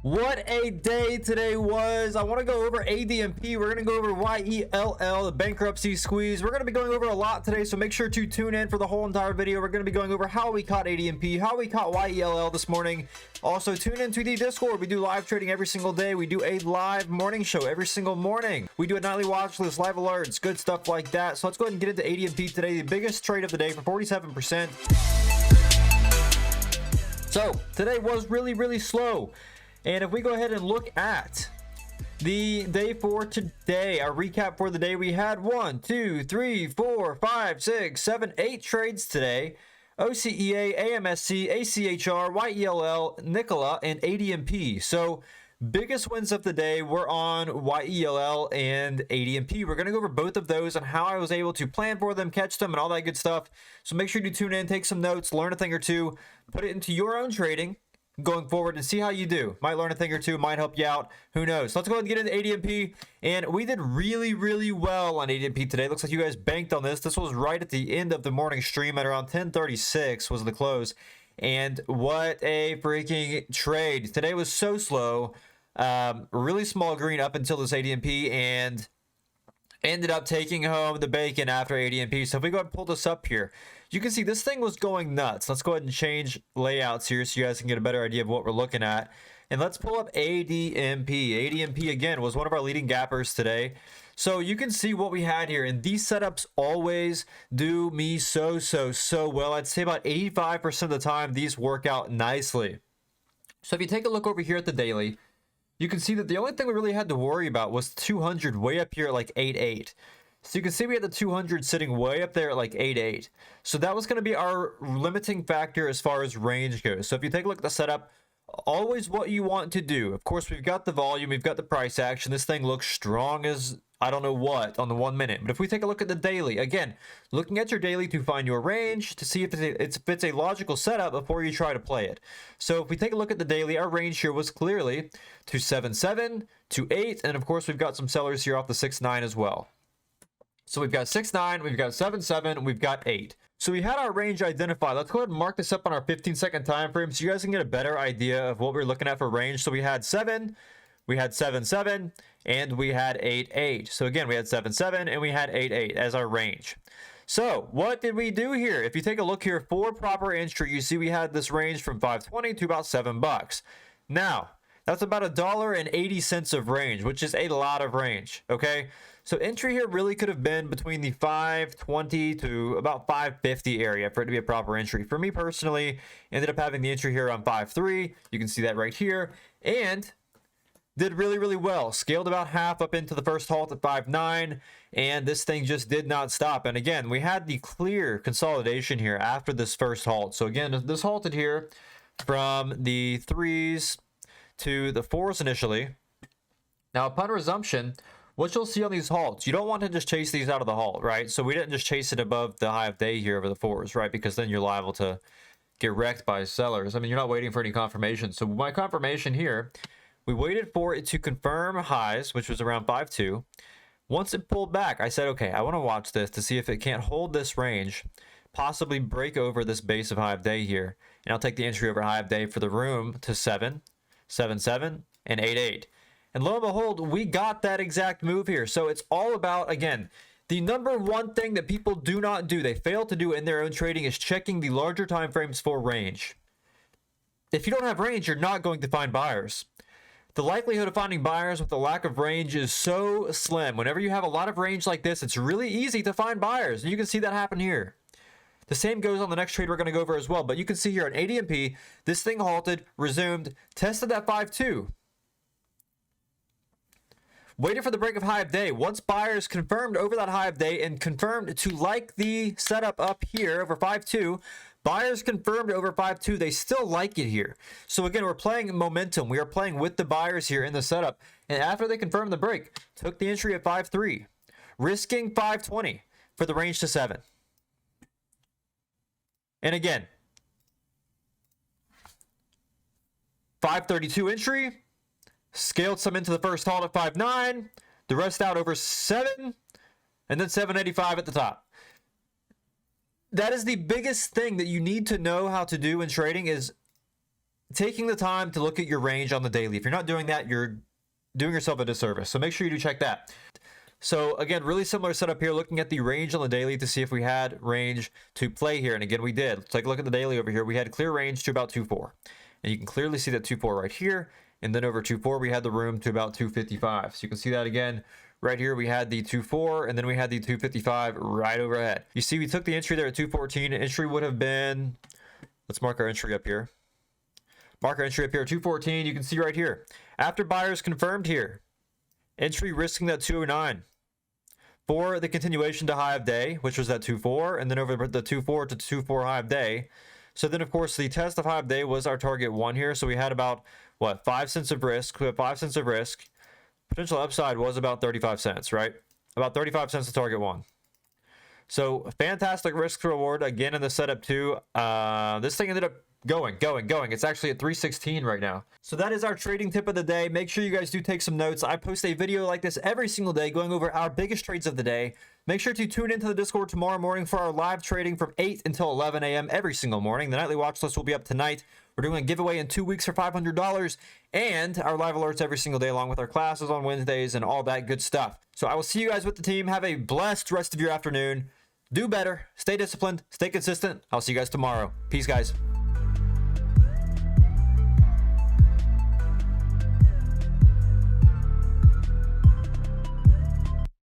What a day today was. I want to go over ADMP. We're going to go over YELL, the bankruptcy squeeze. We're going to be going over a lot today, so make sure to tune in for the whole entire video. We're going to be going over how we caught ADMP, how we caught YELL this morning. Also, tune into the Discord. We do live trading every single day. We do a live morning show every single morning. We do a nightly watch list, live alerts, good stuff like that. So let's go ahead and get into ADMP today. The biggest trade of the day for 47%. So today was really slow. And if we go ahead and look at the day for today, our recap for the day, we had 1, 2, 3, 4, 5, 6, 7, 8 trades today. OCEA, AMSC, ACHR, YELL, Nikola, and ADMP. So biggest wins of the day were on YELL and ADMP. We're going to go over both of those and how I was able to plan for them, catch them, and all that good stuff. So make sure you tune in, take some notes, learn a thing or two, put it into your own trading going forward and see how you do. Might learn a thing or two, might help you out, who knows. So let's go ahead and get into ADMP. And we did really well on ADMP today. Looks like you guys banked on this. This was right at the end of the morning stream at around 10:36 was the close. And what a freaking trade. Today was so slow. Really small green up until this ADMP, and ended up taking home the bacon after ADMP. So if we go ahead and pull this up here, you can see this thing was going nuts. Let's go ahead and change layouts here so you guys can get a better idea of what we're looking at. And let's pull up ADMP. ADMP, again, was one of our leading gappers today. So you can see what we had here. And these setups always do me so well. I'd say about 85% of the time, these work out nicely. So if you take a look over here at the daily, you can see that the only thing we really had to worry about was 200 way up here at like 8.8. So you can see we had the 200 sitting way up there at like 8.8. So that was going to be our limiting factor as far as range goes. So if you take a look at the setup, always what you want to do. Of course, we've got the volume, we've got the price action. This thing looks strong as I don't know what on the 1 minute. But if we take a look at the daily, again, looking at your daily to find your range to see if it's a logical setup before you try to play it. So if we take a look at the daily, our range here was clearly to 7.7, to 8, and of course we've got some sellers here off the 6.9 as well. So we've got 6.9, we've got 7.7, we've got 8. So we had our range identified. Let's go ahead and mark this up on our 15-second time frame so you guys can get a better idea of what we're looking at for range. So we had 7, we had 7.7, and we had 8.8. So again, we had 7.7 and we had 8.8 as our range. So what did we do here? If you take a look here for proper entry, you see we had this range from $5.20 to about $7. Now, that's about $1.80 of range, which is a lot of range, okay? So entry here really could have been between the $5.20 to about $5.50 area for it to be a proper entry. For me personally, ended up having the entry here on $5.3. You can see that right here. And did really well. Scaled about half up into the first halt at 5.9, and this thing just did not stop. And again, we had the clear consolidation here after this first halt. So again, this halted here from the 3s to the 4s initially. Now, upon resumption, what you'll see on these halts, you don't want to just chase these out of the halt, right? So we didn't just chase it above the high of day here over the 4s, right? Because then you're liable to get wrecked by sellers. I mean, you're not waiting for any confirmation. So my confirmation here, we waited for it to confirm highs, which was around 5.2. Once it pulled back, I said, okay, I want to watch this to see if it can't hold this range, possibly break over this base of high of day here. And I'll take the entry over high of day for the room to 7, 7.7, and 8.8. And lo and behold, we got that exact move here. So it's all about, again, the number one thing that people do not do, they fail to do in their own trading, is checking the larger time frames for range. If you don't have range, you're not going to find buyers. The likelihood of finding buyers with a lack of range is so slim. Whenever you have a lot of range like this, it's really easy to find buyers. And you can see that happen here. The same goes on the next trade we're going to go over as well. But you can see here on ADMP, this thing halted, resumed, tested that 5.2. Waited for the break of high of day. Once buyers confirmed over that high of day and confirmed to like the setup up here over 5.2, buyers confirmed over 5.2. They still like it here. So again, we're playing momentum. We are playing with the buyers here in the setup. And after they confirmed the break, took the entry at 5.3, risking 5.20 for the range to 7. And again, 5.32 entry. Scaled some into the first halt at 5.9, the rest out over 7, and then 7.85 at the top. That is the biggest thing that you need to know how to do in trading, is taking the time to look at your range on the daily. If you're not doing that, you're doing yourself a disservice. So make sure you do check that. So again, really similar setup here, looking at the range on the daily to see if we had range to play here. And again, we did. Let's take a look at the daily over here. We had clear range to about 2.4. And you can clearly see that 2.4 right here. And then over 2.4, we had the room to about 255. So you can see that again. Right here, we had the 2.4, and then we had the 255 right overhead. You see, we took the entry there at 214. Entry would have been, let's mark our entry up here. Mark our entry up here at 214. You can see right here. After buyers confirmed here, entry risking that 209 for the continuation to high of day, which was that 2.4, and then over the 2.4 to 2.4 high of day. So then, of course, the test of high of day was our target 1 here. So we had about, what, 5 cents of risk. We have 5 cents of risk. Potential upside was about 35 cents, right? About 35 cents to target 1. So fantastic risk to reward again in the setup too. This thing ended up going. It's actually at 316 right now. So that is our trading tip of the day. Make sure you guys do take some notes. I post a video like this every single day going over our biggest trades of the day. Make sure to tune into the Discord tomorrow morning for our live trading from 8 until 11 a.m. every single morning. The nightly watch list will be up tonight. We're doing a giveaway in 2 weeks for $500 and our live alerts every single day along with our classes on Wednesdays and all that good stuff. So I will see you guys with the team. Have a blessed rest of your afternoon. Do better. Stay disciplined. Stay consistent. I'll see you guys tomorrow. Peace, guys.